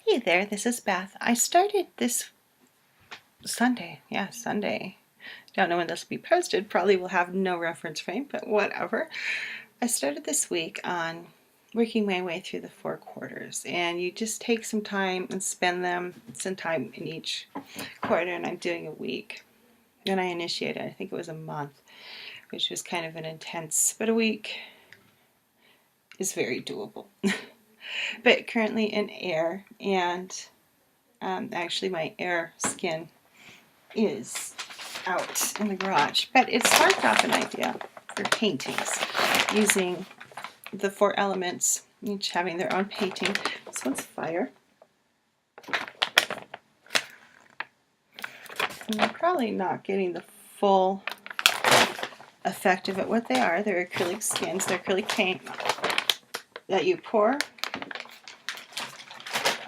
Hey there, this is Beth. I started this Sunday. Yeah, Sunday. Don't know when this will be posted. Probably will have no reference frame, but whatever. I started this week on working my way through the 4 quarters, and you just take some time and spend some time in each quarter, and I'm doing a week. Then I initiated, I think it was a month, which was kind of an intense, but a week is very doable. But currently in air, and actually my air skin is out in the garage, but it sparked off an idea for paintings using the 4 elements, each having their own painting. This one's fire. And I'm probably not getting the full effect of it. What they are, they're acrylic skins, they're acrylic paint that you pour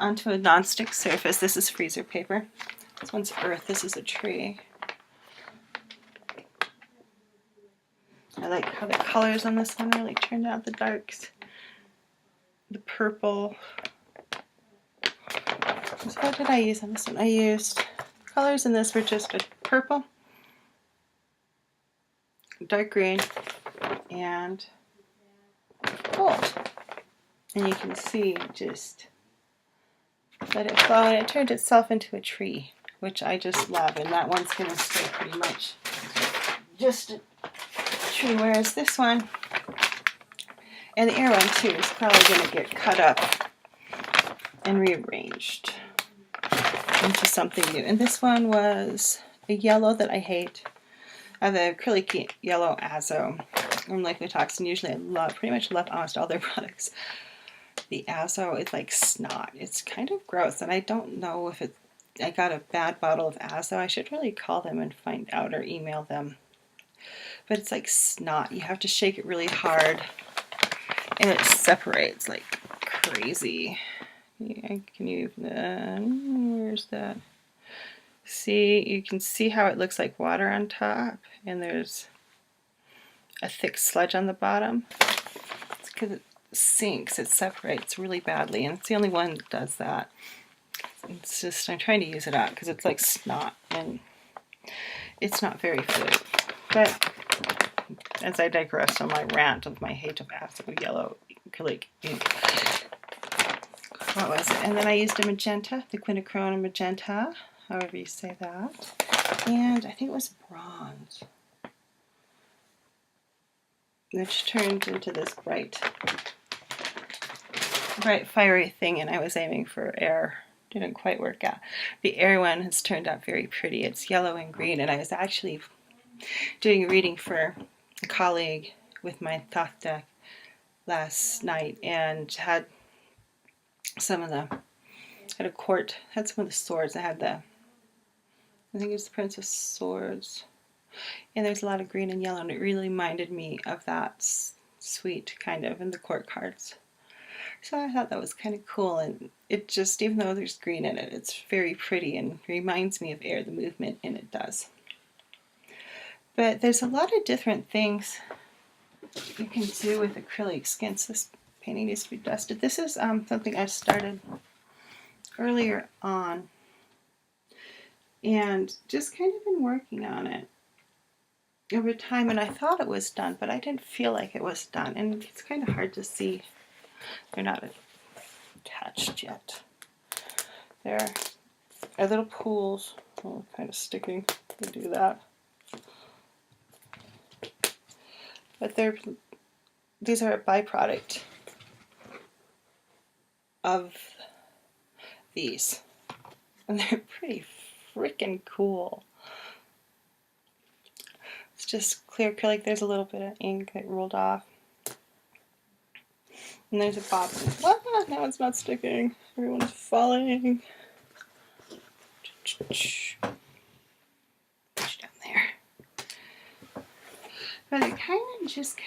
onto a non-stick surface. This is freezer paper. This one's earth, this is a tree. I like how the colors on this one really turned out, the darks, the purple. So what did I use on this one? I used colors in this were just a purple, dark green, and gold. And you can see just let it flow, and it turned itself into a tree, which I just love, and that one's going to stay pretty much just a tree, whereas this one, and the air one too, is probably going to get cut up and rearranged into something new. And this one was a yellow that I hate. I have the acrylic yellow Azo from Liquid Toxin. Usually I pretty much love almost all their products. The Azo is like snot. It's kind of gross, and I don't know if I got a bad bottle of Azo. I should really call them and find out, or email them. But it's like snot. You have to shake it really hard, and it separates like crazy. Can you, where's that? See, you can see how it looks like water on top, and there's a thick sludge on the bottom. It's because it sinks, it separates really badly, and it's the only one that does that. It's just, I'm trying to use it out because it's like snot, and it's not very good. But as I digress on my rant of my hate of Acrylic yellow acrylic ink, what was it? And then I used a magenta, the quinachrome magenta, however you say that, and I think it was bronze, which turned into this bright fiery thing, and I was aiming for air. Didn't quite work out. The air one has turned out very pretty. It's yellow and green, and I was actually doing a reading for a colleague with my Thoth deck last night, and had some of the, had a court, had some of the swords. I had the, I think it's the Princess Swords, and there's a lot of green and yellow, and it really reminded me of that sweet kind of in the court cards. So I thought that was kind of cool, and it just, even though there's green in it, it's very pretty and reminds me of air, the movement in it does. But there's a lot of different things you can do with acrylic skins. This painting needs to be dusted. This is something I started earlier on, and just kind of been working on it over time, and I thought it was done, but I didn't feel like it was done, and it's kind of hard to see. They're not attached yet. There are little pools. Oh, kind of sticking to do that. But these are a byproduct of these. And they're pretty freaking cool. It's just clear acrylic. There's a little bit of ink that rolled off. And there's a pop. Ah, now it's not sticking. Everyone's falling. Push down there. But it kind of just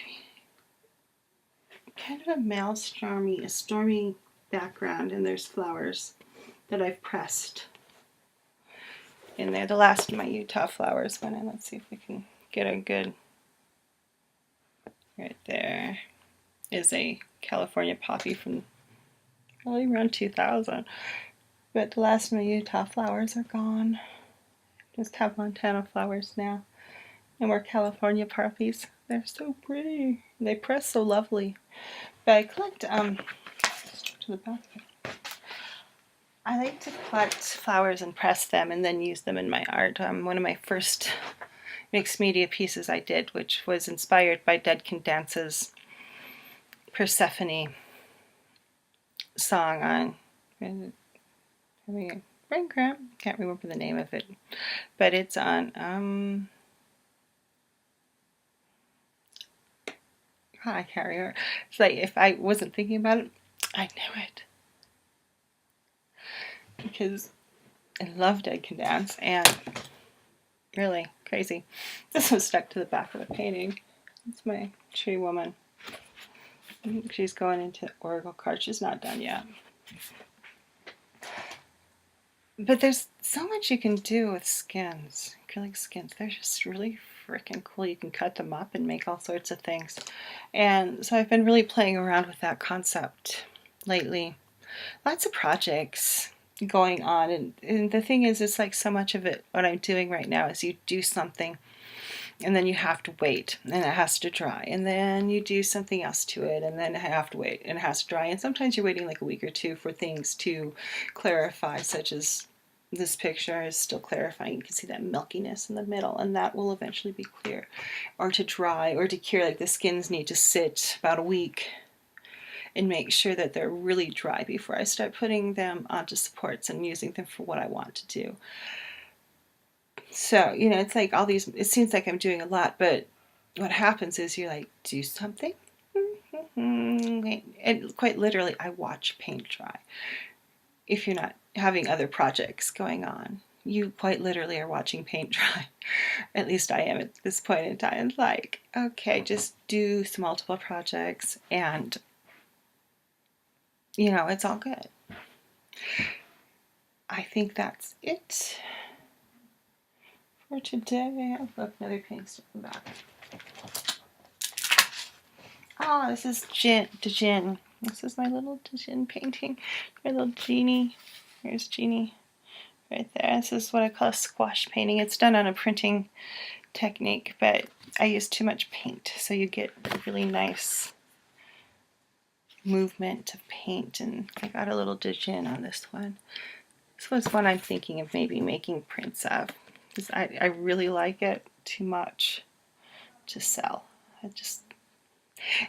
kind of a maelstormy, a stormy background, and there's flowers that I've pressed in there. The last of my Utah flowers went in. Let's see if we can get a good, right there is a California poppy from probably around 2000. But the last of my Utah flowers are gone. Just have Montana flowers now. And more California poppies. They're so pretty. They press so lovely. But I collect, to the basket. I like to collect flowers and press them and then use them in my art. One of my first mixed media pieces I did, which was inspired by Dead Can Dance's Persephone song on having a brain cramp. Can't remember the name of it, but it's on I can't remember. It's like if I wasn't thinking about it, I knew it because I love Dead Can Dance and really crazy. This was stuck to the back of the painting. It's my tree woman. She's going into Oracle card. She's not done yet. But there's so much you can do with skins, acrylic skins. They're just really freaking cool. You can cut them up and make all sorts of things. And so I've been really playing around with that concept lately. Lots of projects going on. And the thing is, it's like so much of it, what I'm doing right now is you do something and then you have to wait and it has to dry. And then you do something else to it and then you have to wait and it has to dry. And sometimes you're waiting like a week or two for things to clarify, such as this picture is still clarifying. You can see that milkiness in the middle and that will eventually be clear. Or to dry or to cure, like the skins need to sit about a week and make sure that they're really dry before I start putting them onto supports and using them for what I want to do. So, you know, it's like all these, it seems like I'm doing a lot, but what happens is you like do something, and quite literally I watch paint dry. If you're not having other projects going on, you quite literally are watching paint dry. At least I am at this point in time. It's like, okay, just do some multiple projects and, you know, it's all good. I think that's it for today. I've left another paint stick in the back. Oh, this is Djinn. This is my little Djinn painting. My little genie. Here's Genie right there. This is what I call a squash painting. It's done on a printing technique, but I use too much paint, so you get a really nice movement of paint. And I got a little Djinn on this one. This was one I'm thinking of maybe making prints of, because I really like it too much to sell.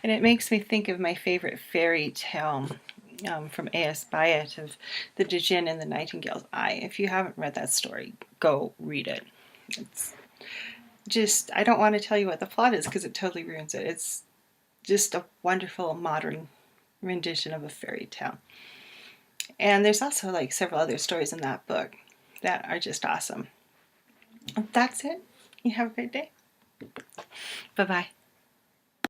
And it makes me think of my favorite fairy tale from A.S. Byatt of the Djinn and the Nightingale's Eye. If you haven't read that story, go read it. It's just, I don't want to tell you what the plot is because it totally ruins it. It's just a wonderful modern rendition of a fairy tale. And there's also like several other stories in that book that are just awesome. That's it. You have a great day. Bye-bye.